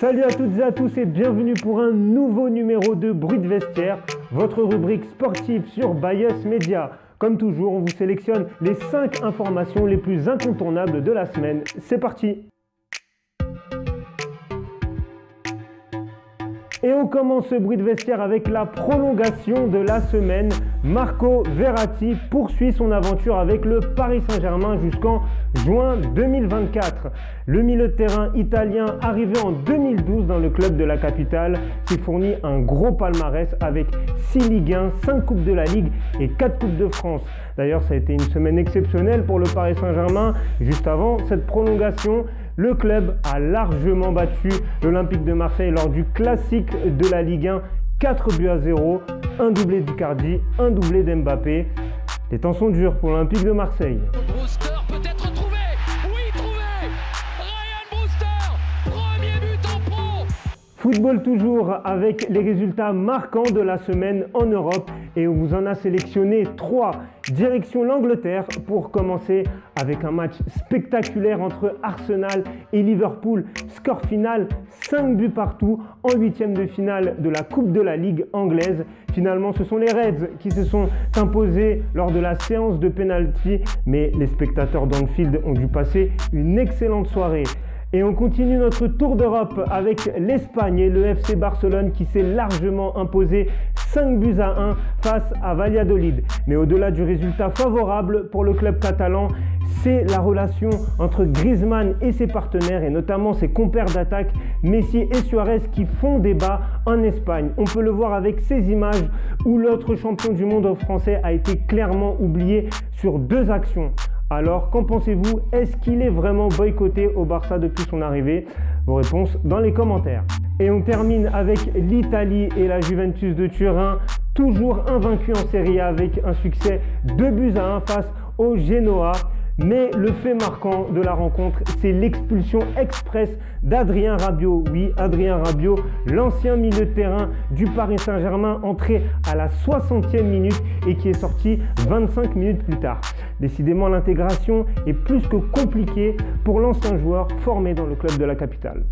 Salut à toutes et à tous et bienvenue pour un nouveau numéro de Bruit de Vestiaire, votre rubrique sportive sur Bias Media. Comme toujours, on vous sélectionne les 5 informations les plus incontournables de la semaine. C'est parti! Et on commence ce bruit de vestiaire avec la prolongation de la semaine. Marco Verratti poursuit son aventure avec le Paris Saint-Germain jusqu'en juin 2024. Le milieu de terrain italien, arrivé en 2012 dans le club de la capitale, s'est fourni un gros palmarès avec 6 Ligue 1, 5 Coupes de la Ligue et 4 Coupes de France. D'ailleurs, ça a été une semaine exceptionnelle pour le Paris Saint-Germain. Juste avant cette prolongation, le club a largement battu l'Olympique de Marseille lors du classique de la Ligue 1, 4-0, un doublé d'Icardi, un doublé d'Mbappé. Les temps sont durs pour l'Olympique de Marseille. Brewster peut-être trouvé. Oui, trouvé. Ryan Brewster, premier but en pro. Football toujours avec les résultats marquants de la semaine en Europe et on vous en a sélectionné 3. Direction l'Angleterre pour commencer avec un match spectaculaire entre Arsenal et Liverpool. Score final 5 buts partout en 8e de finale de la Coupe de la Ligue anglaise. Finalement, ce sont les Reds qui se sont imposés lors de la séance de pénalty, mais les spectateurs d'Anfield ont dû passer une excellente soirée. Et on continue notre tour d'Europe avec l'Espagne et le FC Barcelone qui s'est largement imposé 5 buts à 1 face à Valladolid. Mais au-delà du résultat favorable pour le club catalan, c'est la relation entre Griezmann et ses partenaires et notamment ses compères d'attaque Messi et Suarez qui font débat en Espagne. On peut le voir avec ces images où l'autre champion du monde français a été clairement oublié sur 2 actions. Alors, qu'en pensez-vous? Est-ce qu'il est vraiment boycotté au Barça depuis son arrivée? Vos réponses dans les commentaires. Et on termine avec l'Italie et la Juventus de Turin, toujours invaincus en Serie A avec un succès 2 buts à 1 face au Genoa. Mais le fait marquant de la rencontre, c'est l'expulsion express d'Adrien Rabiot. Oui, Adrien Rabiot, l'ancien milieu de terrain du Paris Saint-Germain, entré à la 60e minute et qui est sorti 25 minutes plus tard. Décidément, l'intégration est plus que compliquée pour l'ancien joueur formé dans le club de la capitale.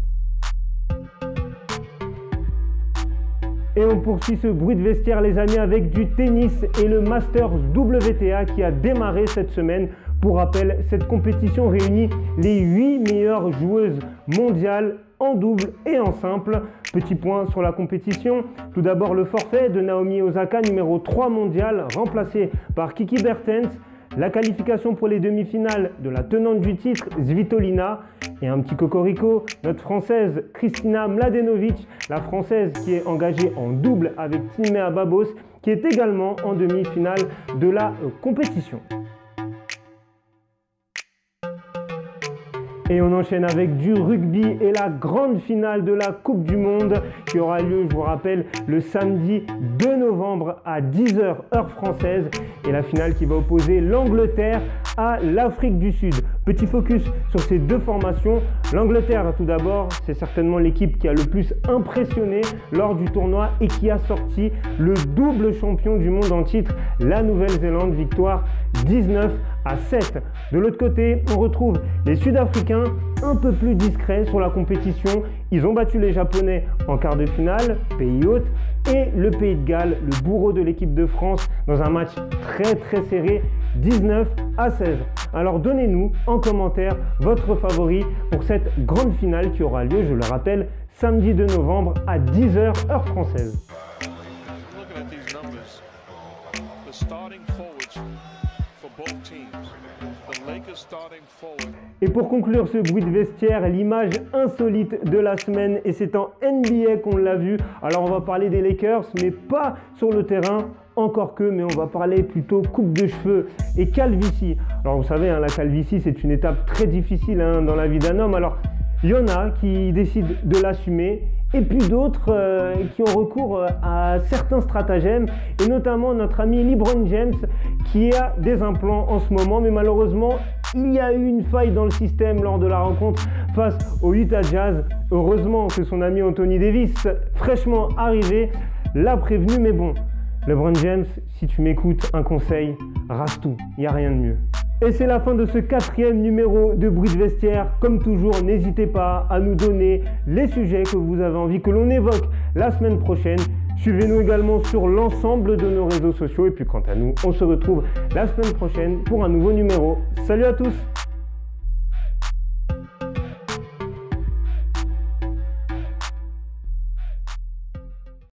Et on poursuit ce bruit de vestiaire les amis avec du tennis et le Masters WTA qui a démarré cette semaine. Pour rappel, cette compétition réunit les 8 meilleures joueuses mondiales en double et en simple. Petit point sur la compétition. Tout d'abord le forfait de Naomi Osaka, numéro 3 mondial, remplacé par Kiki Bertens. La qualification pour les demi-finales de la tenante du titre, Svitolina. Et un petit cocorico, notre française Kristina Mladenovic, la française qui est engagée en double avec Timea Babos, qui est également en demi-finale de la compétition. Et on enchaîne avec du rugby et la grande finale de la Coupe du Monde qui aura lieu, je vous rappelle, le samedi 2 novembre à 10h heure française. Et la finale qui va opposer l'Angleterre à l'Afrique du Sud. Petit focus sur ces 2 formations. L'Angleterre, tout d'abord, c'est certainement l'équipe qui a le plus impressionné lors du tournoi et qui a sorti le double champion du monde en titre, la Nouvelle-Zélande, victoire 19-7. De l'autre côté, on retrouve les Sud-Africains un peu plus discrets sur la compétition. Ils ont battu les Japonais en quart de finale, pays hôte, et le Pays de Galles, le bourreau de l'équipe de France, dans un match très serré, 19-16. Alors donnez-nous en commentaire votre favori pour cette grande finale qui aura lieu, je le rappelle, samedi 2 novembre à 10h heure française. Et pour conclure ce bruit de vestiaire, l'image insolite de la semaine, et c'est en NBA qu'on l'a vu. Alors on va parler des Lakers, mais pas sur le terrain, encore que, mais on va parler plutôt coupe de cheveux et calvitie. Alors vous savez, la calvitie c'est une étape très difficile dans la vie d'un homme. Alors il y en a qui décident de l'assumer et puis d'autres qui ont recours à certains stratagèmes et notamment notre ami LeBron James qui a des implants en ce moment, mais malheureusement il y a eu une faille dans le système lors de la rencontre face au Utah Jazz. Heureusement que son ami Anthony Davis, fraîchement arrivé, l'a prévenu, mais bon, LeBron James, si tu m'écoutes, un conseil, rase tout, il n'y a rien de mieux. Et c'est la fin de ce 4e numéro de Bruit de Vestiaire. Comme toujours, n'hésitez pas à nous donner les sujets que vous avez envie que l'on évoque la semaine prochaine. Suivez-nous également sur l'ensemble de nos réseaux sociaux. Et puis quant à nous, on se retrouve la semaine prochaine pour un nouveau numéro. Salut à tous!